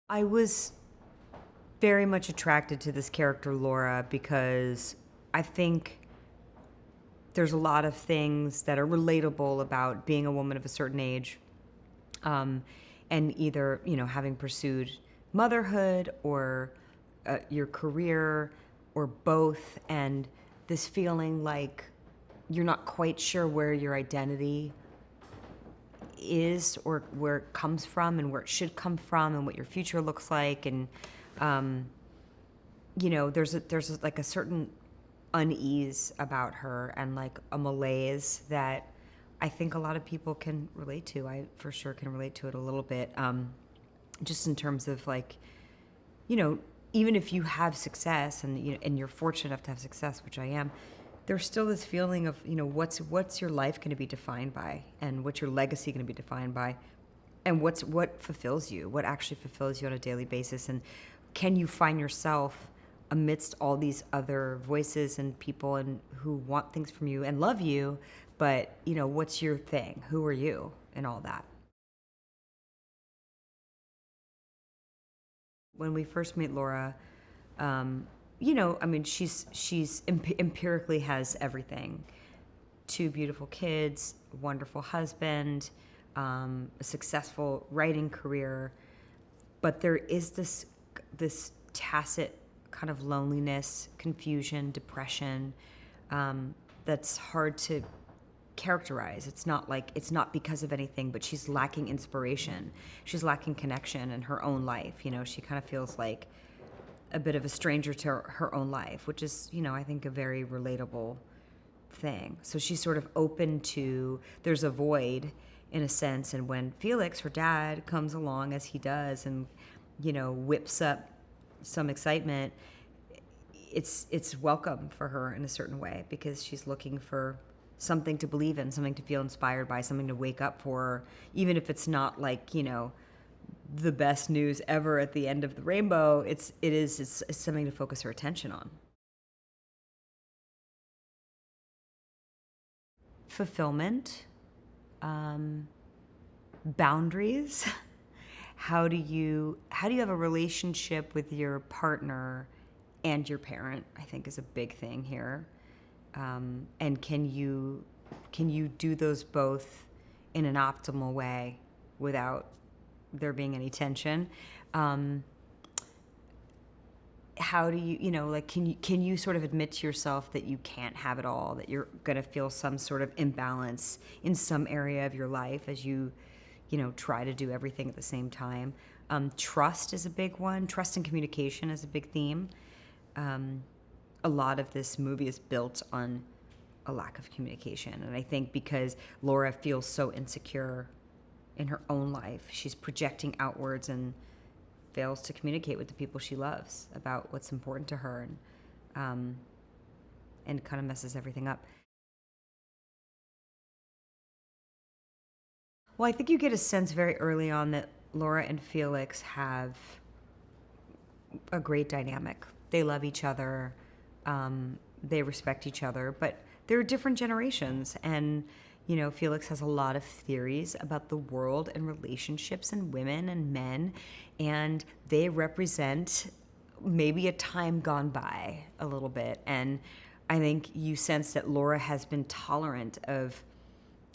I was very much attracted to this character, Laura, because I think there's a lot of things that are relatable about being a woman of a certain age, um, and either, having pursued motherhood or your career or both, and this feeling like you're not quite sure where your identity is or where it comes from and where it should come from and what your future looks like. And um, there's like a certain unease about her and like a malaise that I think a lot of people can relate to. I for sure can relate to it a little bit, just in terms of like, even if you have success and and you're fortunate enough to have success, which I am, there's still this feeling of what's your life going to be defined by, and what's your legacy going to be defined by, and what fulfills you, what actually fulfills you on a daily basis, and can you find yourself amidst all these other voices and people and who want things from you and love you, but what's your thing? Who are you? And all that. When we first meet Laura, I mean, she's empirically has everything: two beautiful kids, a wonderful husband, a successful writing career, but there is this tacit kind of loneliness, confusion, depression, that's hard to characterize. It's not because of anything, but she's lacking inspiration. She's lacking connection in her own life. She kind of feels like a bit of a stranger to her own life, which is, I think a very relatable thing. So she's sort of open to, there's a void in a sense. And when Felix, her dad, comes along as he does and, whips up some excitement, it's welcome for her in a certain way, because she's looking for something to believe in, something to feel inspired by, something to wake up for, even if it's not like, the best news ever at the end of the rainbow. It's something to focus her attention on. Fulfillment, boundaries. How do you have a relationship with your partner and your parent, I think, is a big thing here. And can you do those both in an optimal way without there being any tension? How do can you sort of admit to yourself that you can't have it all, that you're going to feel some sort of imbalance in some area of your life as you try to do everything at the same time? Trust is a big one. Trust and communication is a big theme. A lot of this movie is built on a lack of communication. And I think because Laura feels so insecure in her own life, she's projecting outwards and fails to communicate with the people she loves about what's important to her, and kind of messes everything up. Well, I think you get a sense very early on that Laura and Felix have a great dynamic. They love each other. They respect each other, but they're different generations. And, Felix has a lot of theories about the world and relationships and women and men, and they represent maybe a time gone by a little bit. And I think you sense that Laura has been tolerant of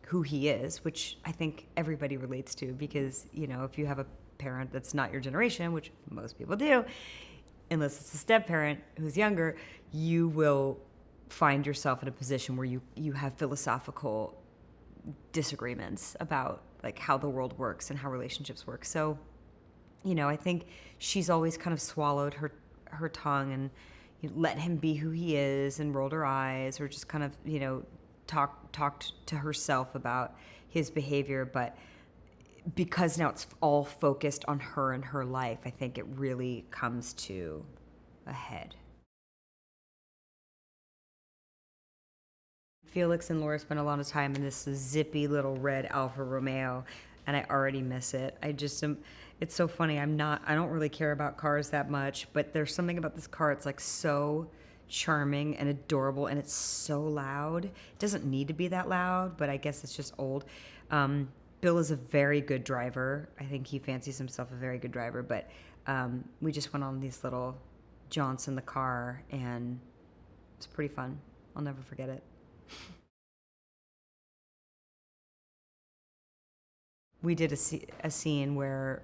who he is, which I think everybody relates to, because, if you have a parent that's not your generation, which most people do, unless it's a step-parent who's younger, you will find yourself in a position where you have philosophical disagreements about like how the world works and how relationships work. So, I think she's always kind of swallowed her tongue and let him be who he is and rolled her eyes, or just kind of, talked to herself about his behavior. But because now it's all focused on her and her life, I think it really comes to a head. Felix and Laura spent a lot of time in this zippy little red Alfa Romeo, and I already miss it. It's so funny. I don't really care about cars that much, but there's something about this car. It's like so charming and adorable, and it's so loud. It doesn't need to be that loud, but I guess it's just old. Bill is a very good driver. I think he fancies himself a very good driver, but we just went on these little jaunts in the car, and it's pretty fun. I'll never forget it. We did a scene where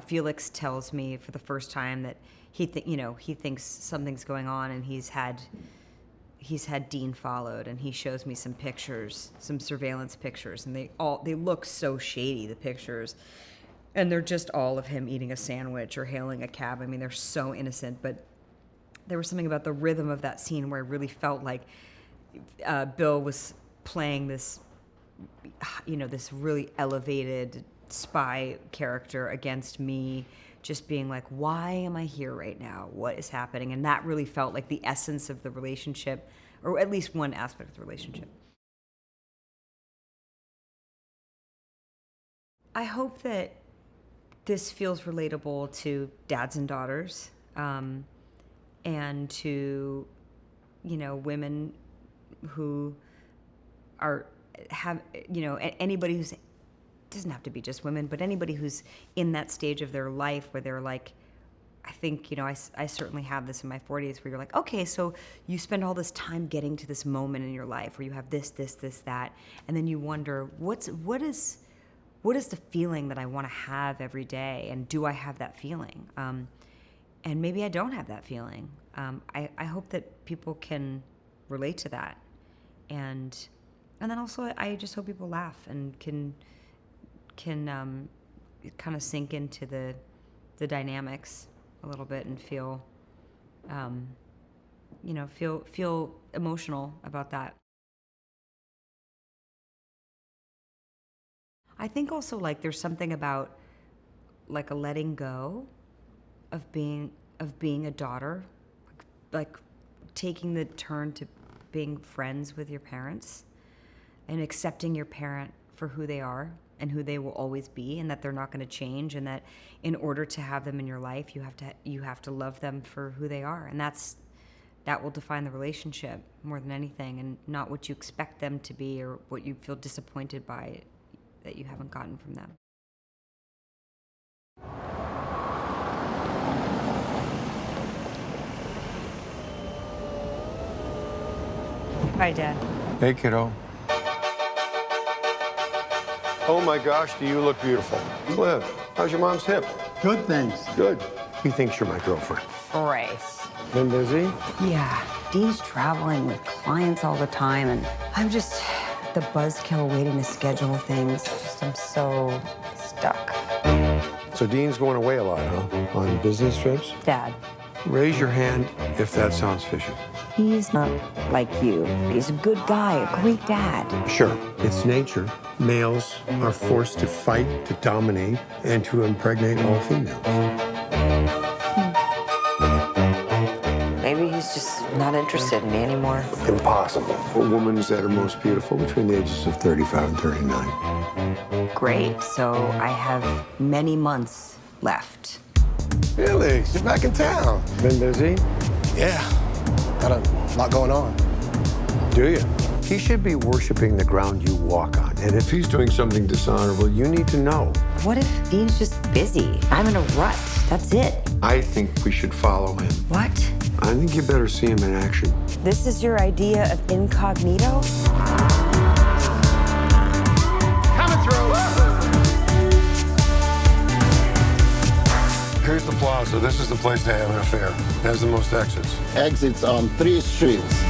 Felix tells me for the first time that he thinks something's going on, and he's had Dean followed, and he shows me some pictures, some surveillance pictures, and they look so shady, the pictures, and they're just all of him eating a sandwich or hailing a cab. I mean, they're so innocent, but there was something about the rhythm of that scene where I really felt like Bill was playing this, this really elevated spy character against me, just being like, why am I here right now? What is happening? And that really felt like the essence of the relationship, or at least one aspect of the relationship. I hope that this feels relatable to dads and daughters, and to, women who anybody who's, doesn't have to be just women, but anybody who's in that stage of their life where they're like, I think, I certainly have this in my 40s, where you're like, okay, so you spend all this time getting to this moment in your life where you have this, that, and then you wonder, what is the feeling that I want to have every day, and do I have that feeling? And maybe I don't have that feeling. I hope that people can relate to that, and then also I just hope people laugh and can kind of sink into the dynamics a little bit and feel feel emotional about that. I think also, like, there's something about like a letting go of being a daughter, like taking the turn to being friends with your parents and accepting your parent for who they are and who they will always be, and that they're not going to change, and that in order to have them in your life, you have to love them for who they are, and that will define the relationship more than anything, and not what you expect them to be or what you feel disappointed by that you haven't gotten from them. Hi, Dad. Hey, kiddo. Oh my gosh, do you look beautiful. Cliff, how's your mom's hip? Good, thanks. Good. He thinks you're my girlfriend. Bryce. Been busy? Yeah, Dean's traveling with clients all the time, and I'm just the buzzkill waiting to schedule things. I'm so stuck. So Dean's going away a lot, huh? On business trips? Dad, Raise your hand if that sounds fishy. he's not like you. He's a good guy, a great dad. Sure, it's nature. Males are forced to fight, to dominate, and to impregnate all females. Maybe he's just not interested in me anymore. Impossible. A woman is at her most beautiful between the ages of 35 and 39. Great, so I have many months left. Felix, you're back in town. Been busy? Yeah, got a lot going on. Do you? He should be worshiping the ground you walk on. And if he's doing something dishonorable, you need to know. What if Dean's just busy? I'm in a rut. That's it. I think we should follow him. What? I think you better see him in action. This is your idea of incognito? Coming through. Here's the plaza. This is the place to have an affair. It has the most exits. Exits on 3 streets.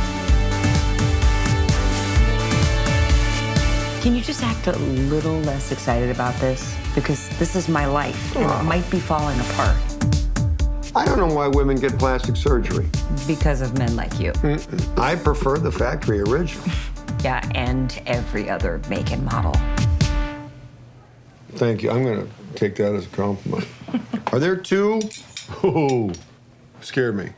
Can you just act a little less excited about this? Because this is my life, and it might be falling apart. I don't know why women get plastic surgery. Because of men like you. I prefer the factory original. Yeah, and every other make and model. Thank you. I'm going to take that as a compliment. Are there two? Oh, scared me.